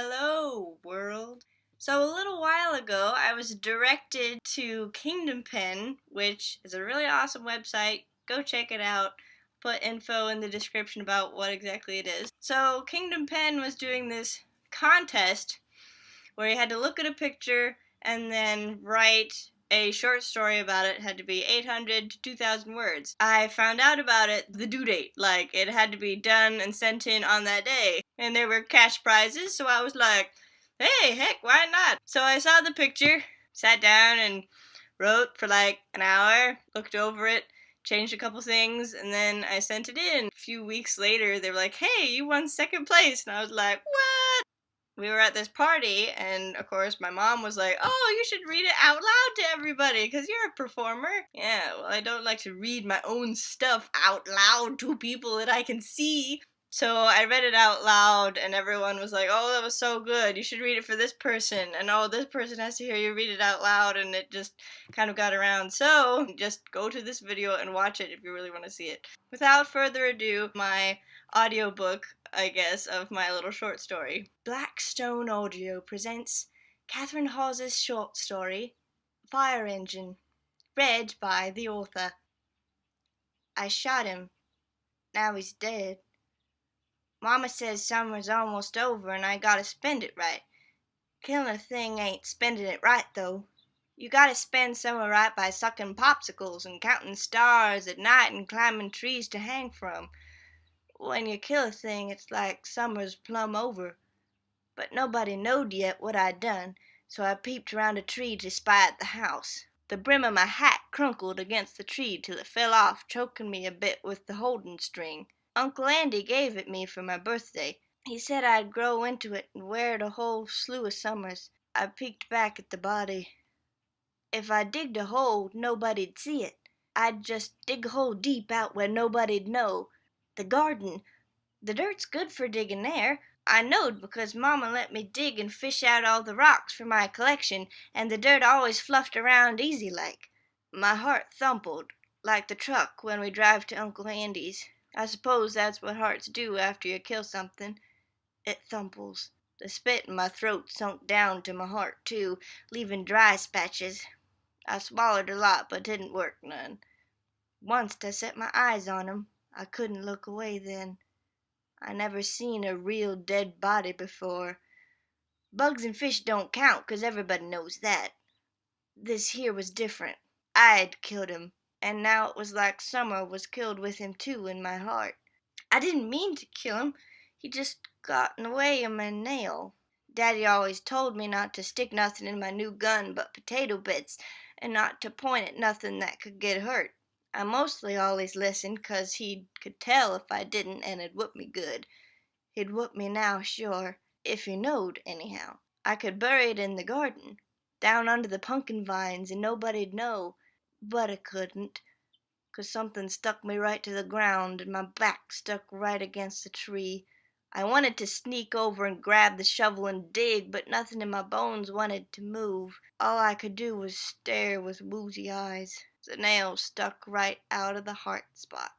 Hello, world. So, a little while ago, I was directed to Kingdom Pen, which is a really awesome website. Go check it out. Put info in the description about what exactly it is. So, Kingdom Pen was doing this contest where you had to look at a picture and then write a short story about it. It had to be 800 to 2,000 words. I found out about it the due date. Like, it had to be done and sent in on that day. And there were cash prizes, so I was like, hey, heck, why not? So I saw the picture, sat down and wrote for like an hour, looked over it, changed a couple things, and then I sent it in. A few weeks later, they were like, hey, you won second place. And I was like, what? We were at this party, and of course my mom was like, oh, you should read it out loud to everybody because you're a performer. Yeah, well, I don't like to read my own stuff out loud to people that I can see. So I read it out loud, and everyone was like, oh, that was so good, you should read it for this person, and oh, this person has to hear you read it out loud, and it just kind of got around. So just go to this video and watch it if you really want to see it. Without further ado, my audiobook, I guess, of my little short story. Blackstone Audio presents Catherine Hawes' short story, Fire Engine, read by the author. I shot him. Now he's dead. Mama says summer's almost over and I gotta spend it right. Killing a thing ain't spending it right, though. You gotta spend summer right by sucking popsicles and counting stars at night and climbing trees to hang from. When you kill a thing, it's like summer's plumb over. But nobody knowed yet what I'd done, so I peeped around a tree to spy at the house. The brim of my hat crunkled against the tree till it fell off, choking me a bit with the holding string. Uncle Andy gave it me for my birthday. He said I'd grow into it and wear it a whole slew of summers. I peeked back at the body. If I digged a hole, nobody'd see it. I'd just dig a hole deep out where nobody'd know. The garden. The dirt's good for digging there. I knowed because Mama let me dig and fish out all the rocks for my collection, and the dirt always fluffed around easy like. My heart thumpled, like the truck when we drive to Uncle Andy's. I suppose that's what hearts do after you kill something. It thumples. The spit in my throat sunk down to my heart, too, leaving dry spatches. I swallowed a lot, but didn't work none. Onct I set my eyes on 'em. I couldn't look away then. I never seen a real dead body before. Bugs and fish don't count, 'cause everybody knows that. This here was different. I'd killed him, and now it was like summer was killed with him too in my heart. I didn't mean to kill him. He just got in the way of my nail. Daddy always told me not to stick nothing in my new gun but potato bits, and not to point at nothing that could get hurt. I mostly always listened, 'cause he could tell if I didn't, and it'd whoop me good. He'd whoop me now, sure, if he knowed, anyhow. I could bury it in the garden, down under the pumpkin vines, and nobody'd know. But I couldn't, 'cause something stuck me right to the ground, and my back stuck right against the tree. I wanted to sneak over and grab the shovel and dig, but nothing in my bones wanted to move. All I could do was stare with woozy eyes. The nail stuck right out of the heart spot.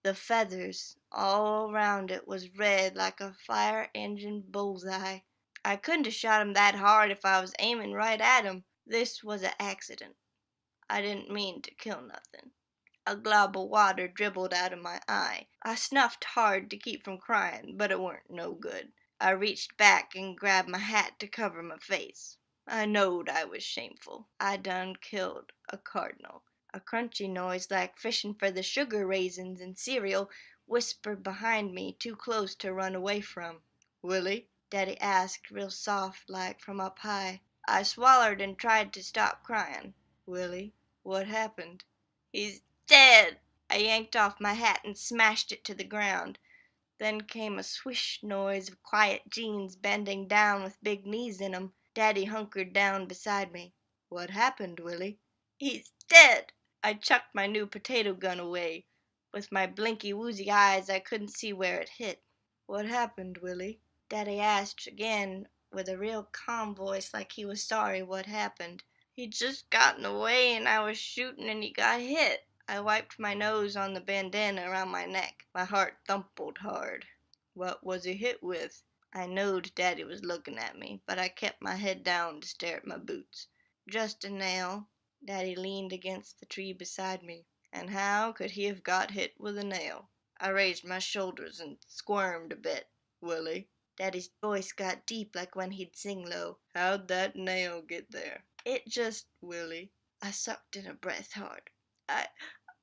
The feathers all around it was red like a fire engine bullseye. I couldn't have shot him that hard if I was aiming right at him. This was an accident. I didn't mean to kill nothing. A glob of water dribbled out of my eye. I snuffed hard to keep from crying, but it weren't no good. I reached back and grabbed my hat to cover my face. I knowed I was shameful. I done killed a cardinal. A crunchy noise like fishing for the sugar raisins and cereal whispered behind me, too close to run away from. Willie? Daddy asked, real soft like from up high. I swallered and tried to stop crying. Willie, what happened? He's dead! I yanked off my hat and smashed it to the ground. Then came a swish noise of quiet jeans bending down with big knees in 'em. Daddy hunkered down beside me. What happened, Willie? He's dead! I chucked my new potato gun away. With my blinky woozy eyes I couldn't see where it hit. What happened, Willie? Daddy asked again with a real calm voice like he was sorry what happened. He'd just gotten away and I was shooting and he got hit. I wiped my nose on the bandana around my neck. My heart thumpled hard. What was he hit with? I knowed Daddy was looking at me, but I kept my head down to stare at my boots. Just a nail. Daddy leaned against the tree beside me. And how could he have got hit with a nail? I raised my shoulders and squirmed a bit. Willie. Daddy's voice got deep like when he'd sing low. How'd that nail get there? It just, Willie. I sucked in a breath hard.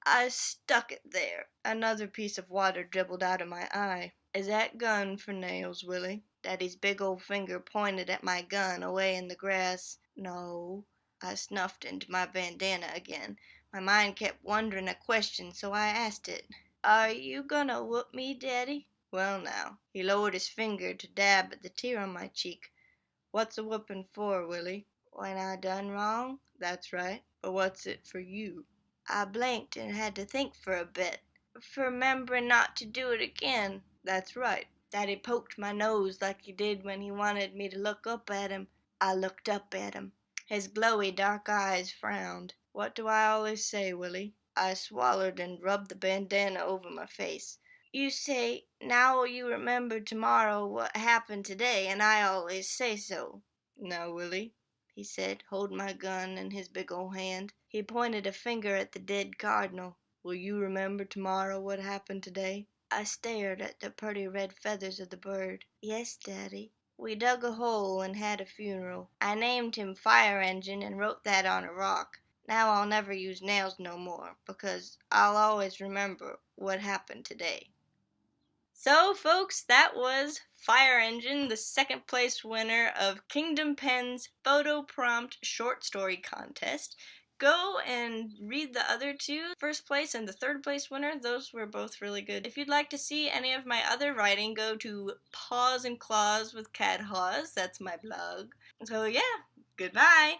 I stuck it there. Another piece of water dribbled out of my eye. Is that gun for nails, Willie? Daddy's big old finger pointed at my gun away in the grass. No. I snuffed into my bandana again. My mind kept wondering a question, so I asked it. Are you gonna whoop me, Daddy? Well, now. He lowered his finger to dab at the tear on my cheek. What's a whooping for, Willie? When I done wrong? That's right. But what's it for you? I blinked and had to think for a bit. For remembering not to do it again. That's right. Daddy poked my nose like he did when he wanted me to look up at him. I looked up at him. His glowy dark eyes frowned. What do I always say, Willie? I swallowed and rubbed the bandana over my face. You say, now will you remember tomorrow what happened today, and I always say so. Now, Willie, he said, holding my gun in his big old hand. He pointed a finger at the dead cardinal. Will you remember tomorrow what happened today? I stared at the pretty red feathers of the bird. Yes, Daddy. We dug a hole and had a funeral. I named him Fire Engine and wrote that on a rock. Now I'll never use nails no more, because I'll always remember what happened today. So, folks, that was Fire Engine, the second place winner of Kingdom Pen's photo prompt short story contest. Go and read the other two, first place and the third place winner. Those were both really good. If you'd like to see any of my other writing, go to Paws and Claws with Cat Haws. That's my blog. So, yeah, goodbye.